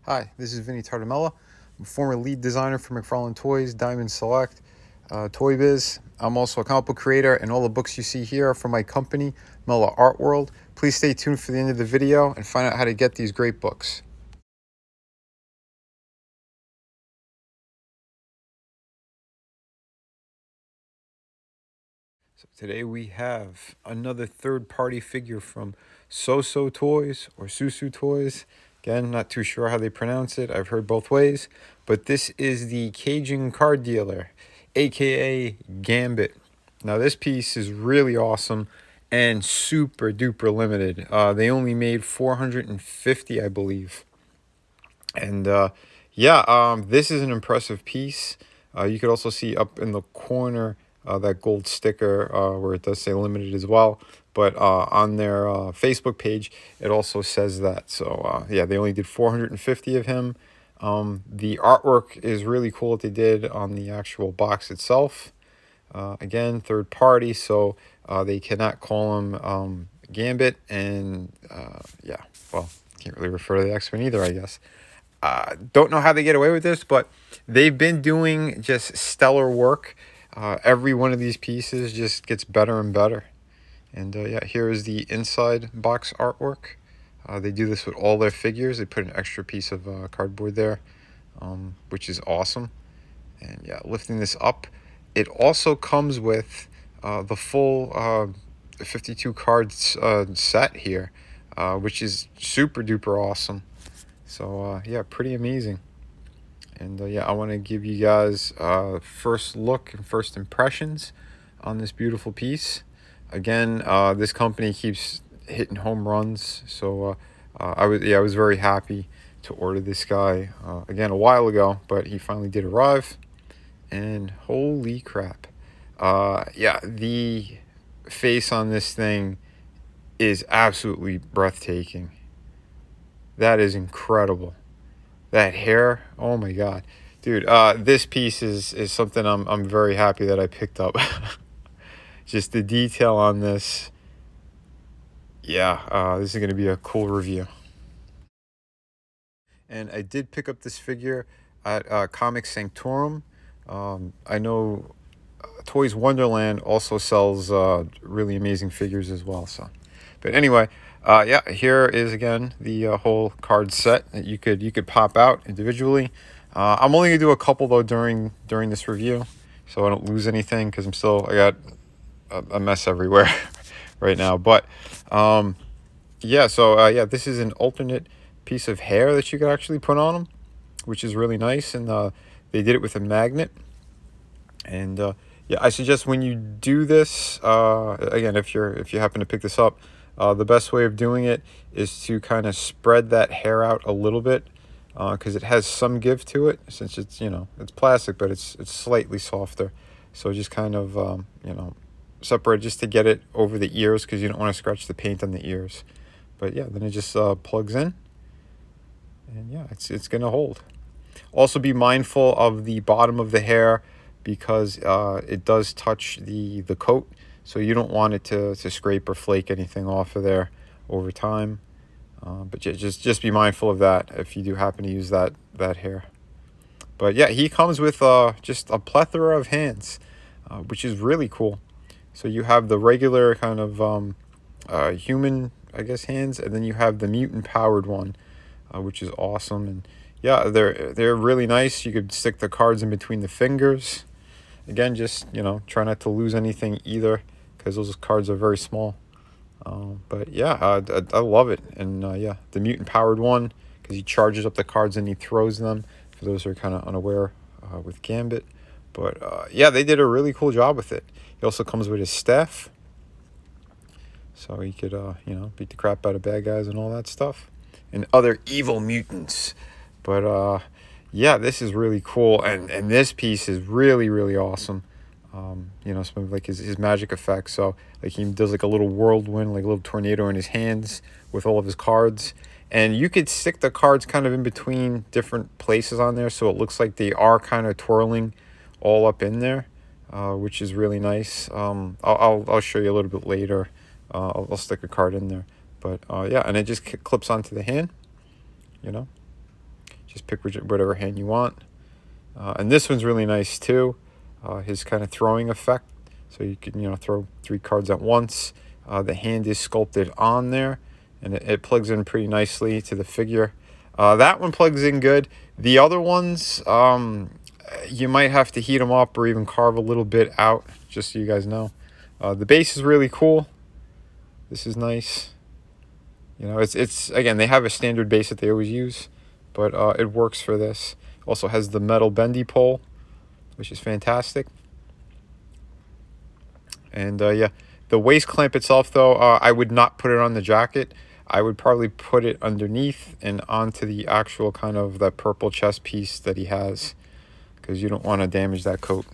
Hi, this is Vinnieart. I'm a former lead designer for McFarlane Toys, Diamond Select, Toy Biz. I'm also a comic book creator, and all the books you see here are from my company, Mela Art World. Please stay tuned for the end of the video and find out how to get these great books. So today we have another third-party figure from soosootoys or SooSoo Toys. Again, not too sure how they pronounce it. I've heard both ways. But this is the Cajun card dealer, aka Gambit. Now this piece is really awesome and super duper limited. They only made 450, I believe. And this is an impressive piece. You could also see up in the corner that gold sticker where it does say limited as well. But on their Facebook page, it also says that. So they only did 450 of him. The artwork is really cool what they did on the actual box itself. Again, third party, so they cannot call him Gambit. And can't really refer to the X-Men either, I guess. Don't know how they get away with this, but they've been doing just stellar work. Every one of these pieces just gets better and better. And here is the inside box artwork. They do this with all their figures. They put an extra piece of cardboard there, which is awesome. And yeah, lifting this up, it also comes with the full 52 cards set here, which is super duper awesome. So pretty amazing. And I want to give you guys first look and first impressions on this beautiful piece. Again, this company keeps hitting home runs, so I was very happy to order this guy again a while ago, but he finally did arrive, and holy crap. The face on this thing is absolutely breathtaking. That is incredible. That hair, oh my god. Dude, this piece is something I'm very happy that I picked up. Just the detail on this. Yeah, this is going to be a cool review. And I did pick up this figure at Comic Sanctorum. I know Toys Wonderland also sells really amazing figures as well. So, but anyway, here is again the whole card set that you could pop out individually. I'm only gonna do a couple though during this review, so I don't lose anything because I got a mess everywhere right now. But this is an alternate piece of hair that you could actually put on them, which is really nice, and they did it with a magnet. And I suggest when you do this, again, if you happen to pick this up, the best way of doing it is to kind of spread that hair out a little bit, because it has some give to it, since it's it's plastic, but it's slightly softer. So just kind of separate just to get it over the ears, because you don't want to scratch the paint on the ears. But yeah, then it just plugs in, and yeah, it's gonna hold. Also be mindful of the bottom of the hair, because it does touch the coat, so you don't want it to scrape or flake anything off of there over time. But just be mindful of that if you do happen to use that hair. But yeah, he comes with just a plethora of hands, which is really cool. So you have the regular kind of human, I guess, hands, and then you have the mutant powered one, which is awesome. And yeah, they're really nice. You could stick the cards in between the fingers. Again, just try not to lose anything either, because those cards are very small. But yeah, I love it. And the mutant powered one, because he charges up the cards and he throws them, for those who are kind of unaware with Gambit. But they did a really cool job with it. He also comes with his staff, so he could beat the crap out of bad guys and all that stuff, and other evil mutants. But this is really cool, and this piece is really, really awesome. Some of like his magic effects. So like he does like a little whirlwind, like a little tornado in his hands with all of his cards. And you could stick the cards kind of in between different places on there, so it looks like they are kind of twirling all up in there, which is really nice. I'll show you a little bit later. I'll stick a card in there. But and it just clips onto the hand, Just pick whatever hand you want. And this one's really nice too. His kind of throwing effect. So you can, throw 3 cards at once. The hand is sculpted on there, and it plugs in pretty nicely to the figure. That one plugs in good. The other ones, you might have to heat them up or even carve a little bit out, just so you guys know. The base is really cool. This is nice. It's again, they have a standard base that they always use, but it works for this. Also has the metal bendy pole, which is fantastic. And yeah, the waist clamp itself, though, I would not put it on the jacket. I would probably put it underneath and onto the actual kind of that purple chest piece that he has, because you don't want to damage that coat.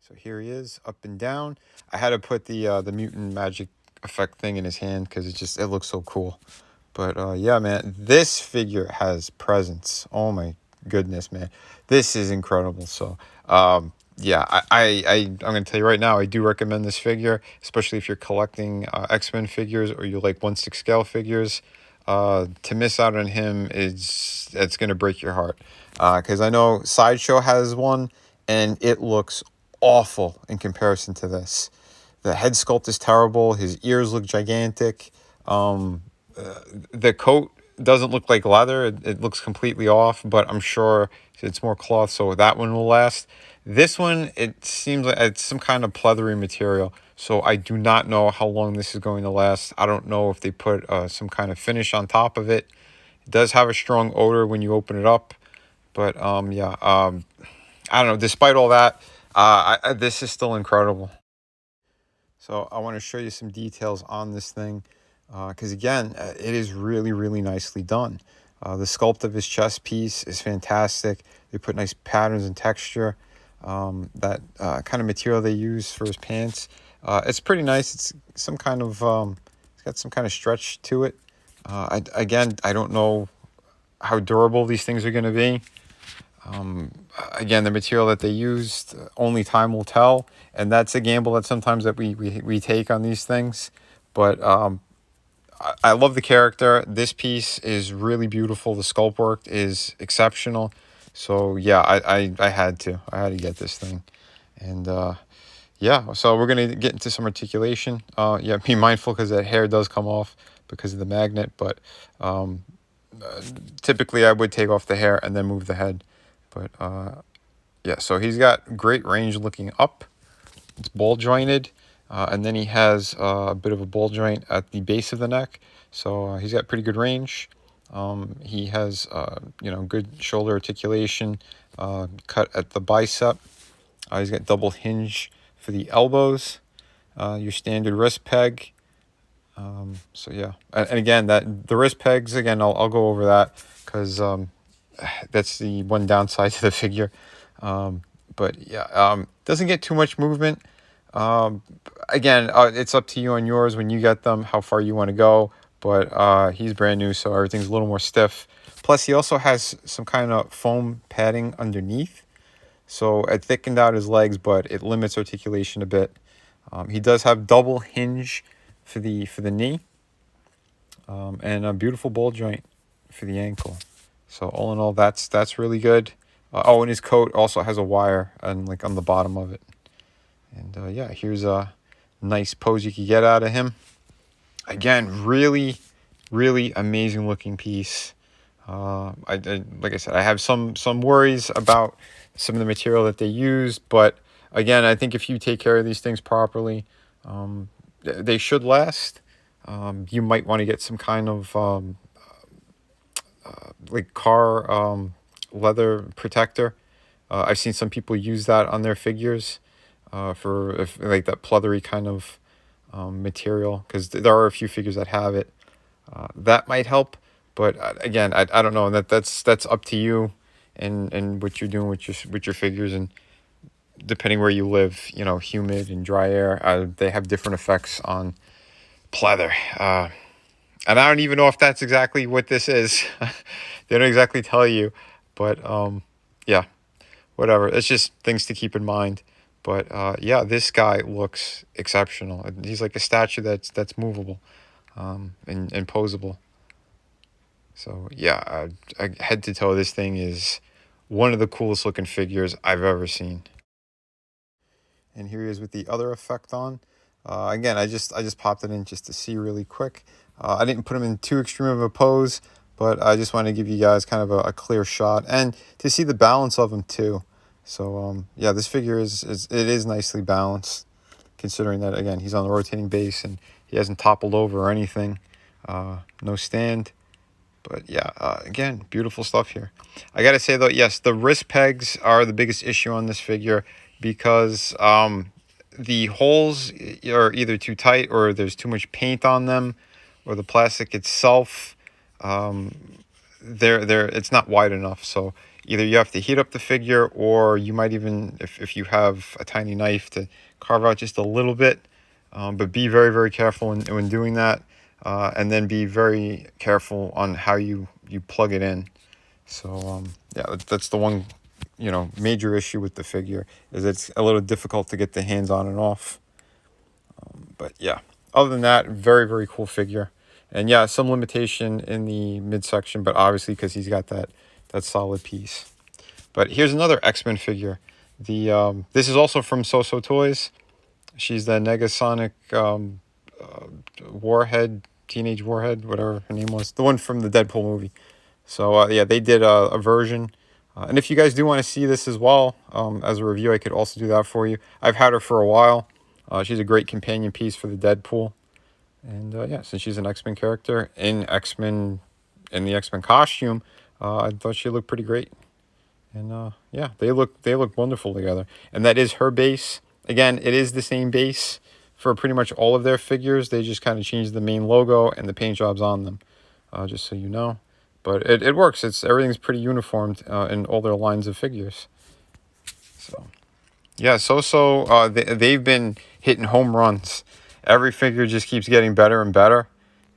So here he is, up and down. I had to put the mutant magic effect thing in his hand because it looks so cool. But yeah, man, this figure has presence. Oh my goodness, man, this is incredible. So yeah, I'm gonna tell you right now, I do recommend this figure, especially if you're collecting X-Men figures or you like 1/6 scale figures. To miss out on him it's gonna break your heart, because I know Sideshow has one and it looks awful in comparison to this. The head sculpt is terrible. His ears look gigantic. The coat doesn't look like leather. It looks completely off, but I'm sure it's more cloth, so that one will last. This one, it seems like it's some kind of pleathery material, so I do not know how long this is going to last. I don't know if they put some kind of finish on top of it. It does have a strong odor when you open it up, but yeah, I don't know. Despite all that, this is still incredible. So I want to show you some details on this thing, because again, it is really, really nicely done. The sculpt of his chest piece is fantastic. They put nice patterns and texture. That kind of material they use for his pants, it's pretty nice. It's some kind of it's got some kind of stretch to it. I don't know how durable these things are going to be. Again, the material that they used, only time will tell, and that's a gamble that sometimes that we take on these things. But I love the character. This piece is really beautiful. The sculpt work is exceptional. So yeah, I had to get this thing. And yeah, so we're gonna get into some articulation. Yeah, be mindful because that hair does come off because of the magnet, but typically I would take off the hair and then move the head. But yeah, so he's got great range looking up. It's ball jointed, and then he has a bit of a ball joint at the base of the neck. So he's got pretty good range. He has good shoulder articulation, cut at the bicep. He's got double hinge for the elbows. Your standard wrist peg. So yeah, and again, that the wrist pegs, again, I'll go over that because that's the one downside to the figure. But yeah, doesn't get too much movement. Again, it's up to you on yours when you get them, how far you want to go. But he's brand new, so everything's a little more stiff. Plus, he also has some kind of foam padding underneath. So it thickened out his legs, but it limits articulation a bit. He does have double hinge for the knee, and a beautiful ball joint for the ankle. So all in all, that's really good. Oh, and his coat also has a wire and like on the bottom of it. And yeah, here's a nice pose you could get out of him. Again, really, really amazing looking piece. Like I said, I have some worries about some of the material that they used, but again, I think if you take care of these things properly, they should last. You might want to get some kind of like car leather protector. I've seen some people use that on their figures for like that pleathery kind of material, because there are a few figures that have it. That might help, but again, I don't know. That's up to you and what you're doing with your figures, and depending where you live, humid and dry air, they have different effects on pleather. And I don't even know if that's exactly what this is. They don't exactly tell you, but yeah, whatever. It's just things to keep in mind. But yeah, this guy looks exceptional. He's like a statue that's movable and posable. So yeah, head to toe, this thing is one of the coolest looking figures I've ever seen. And here he is with the other effect on. Again, I just popped it in just to see really quick. I didn't put him in too extreme of a pose, but I just wanted to give you guys kind of a clear shot and to see the balance of him too. So yeah, this figure is nicely balanced, considering that again he's on the rotating base and he hasn't toppled over or anything. No stand. But yeah, again, beautiful stuff here. I gotta say though, yes, the wrist pegs are the biggest issue on this figure because the holes are either too tight or there's too much paint on them, or the plastic itself, it's not wide enough. So either you have to heat up the figure, or you might even, if you have a tiny knife, to carve out just a little bit. But be very, very careful when doing that. And then be very careful on how you plug it in. So yeah, that's the one major issue with the figure, is it's a little difficult to get the hands on and off. But yeah, other than that, very, very cool figure. And yeah, some limitation in the midsection, but obviously because he's got that solid piece. But here's another X-Men figure. This is also from soosootoys. She's the Negasonic Warhead, Teenage Warhead, whatever her name was, the one from the Deadpool movie. So yeah, they did a version. And if you guys do want to see this as well, as a review, I could also do that for you. I've had her for a while. She's a great companion piece for the Deadpool. And yeah, since she's an X-Men character in X-Men, in the X-Men costume, I thought she looked pretty great. And yeah, they look wonderful together. And that is her base. Again, it is the same base for pretty much all of their figures. They just kind of changed the main logo and the paint jobs on them, just so you know. But it works. Everything's pretty uniformed in all their lines of figures. So yeah, they've been hitting home runs. Every figure just keeps getting better and better.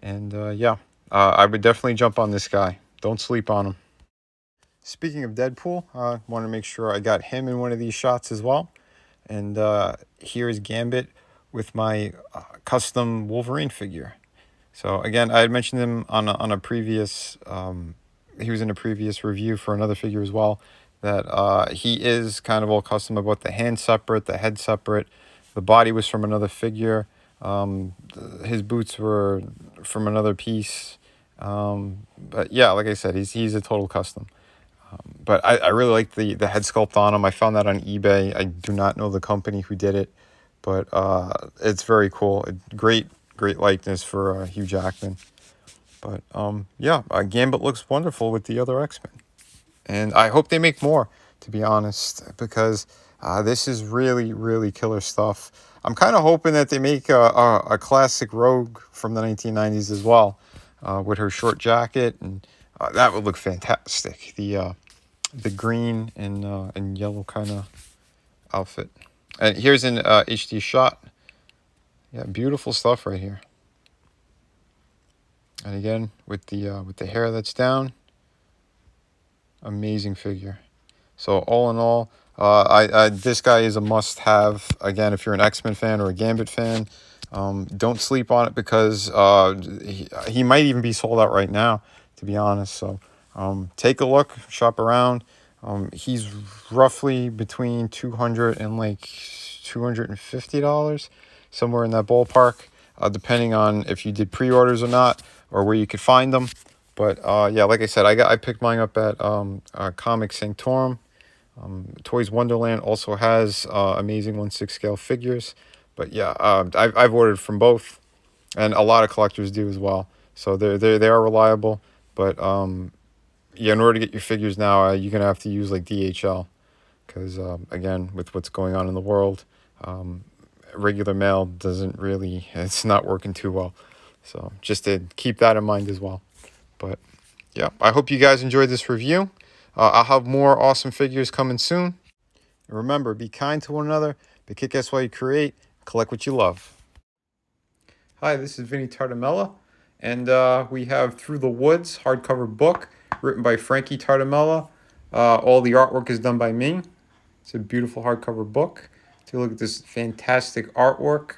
And yeah, I would definitely jump on this guy. Don't sleep on him. Speaking of Deadpool, I want to make sure I got him in one of these shots as well. And here's Gambit with my custom Wolverine figure. So again, I had mentioned him on a previous, he was in a previous review for another figure as well, that he is kind of all custom about the hand separate, the head separate. The body was from another figure. His boots were from another piece. But yeah, like I said, he's a total custom. But I really like the head sculpt on him. I found that on eBay. I do not know the company who did it, but it's very cool. Great likeness for Hugh Jackman. But yeah, Gambit looks wonderful with the other X-Men. And I hope they make more, to be honest, because this is really, really killer stuff. I'm kind of hoping that they make a classic Rogue from the 1990s as well, with her short jacket, and that would look fantastic. The green and yellow kind of outfit. And here's an HD shot. Yeah, beautiful stuff right here. And again, with the hair that's down, amazing figure. So all in all, this guy is a must-have. Again, if you're an X-Men fan or a Gambit fan, don't sleep on it, because he might even be sold out right now, to be honest. So take a look, shop around. He's roughly between $200 and like $250, somewhere in that ballpark, depending on if you did pre-orders or not, or where you could find them. But yeah, like I said, I picked mine up at Comic Sanctorum. Toys Wonderland also has amazing 1/6 scale figures. But yeah, I've ordered from both, and a lot of collectors do as well. So they are reliable. But yeah, in order to get your figures now, you're gonna have to use like DHL, because again, with what's going on in the world, regular mail it's not working too well. So just to keep that in mind as well. But yeah, I hope you guys enjoyed this review. I'll have more awesome figures coming soon. And remember, be kind to one another, but kick ass while you create, collect what you love. Hi, this is Vinnie and we have Through the Woods hardcover book written by Frankie Tartamella. All the artwork is done by me. It's a beautiful hardcover book. Take a look at this fantastic artwork.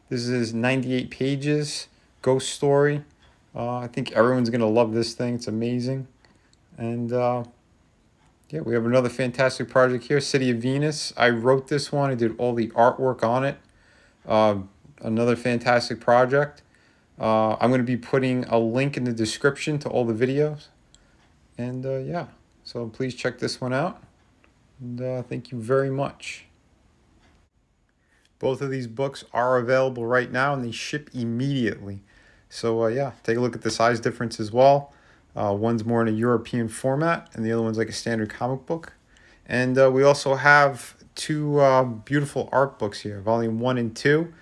This is 98 pages, ghost story. I think everyone's going to love this thing. It's amazing. And yeah, we have another fantastic project here, City of Venus. I wrote this one. I did all the artwork on it. Uh, Another fantastic project. I'm going to be putting a link in the description to all the videos. And yeah, so please check this one out. And thank you very much. Both of these books are available right now and they ship immediately. So yeah, take a look at the size difference as well. One's more in a European format and the other one's like a standard comic book. And we also have two beautiful art books here, volume 1 and 2.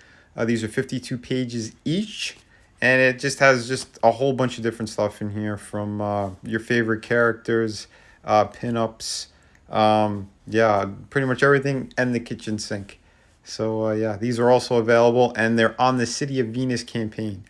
These are 52 pages each. And it just has just a whole bunch of different stuff in here, from your favorite characters, pinups, yeah, pretty much everything, and the kitchen sink. So yeah, these are also available, and they're on the City of Venus campaign.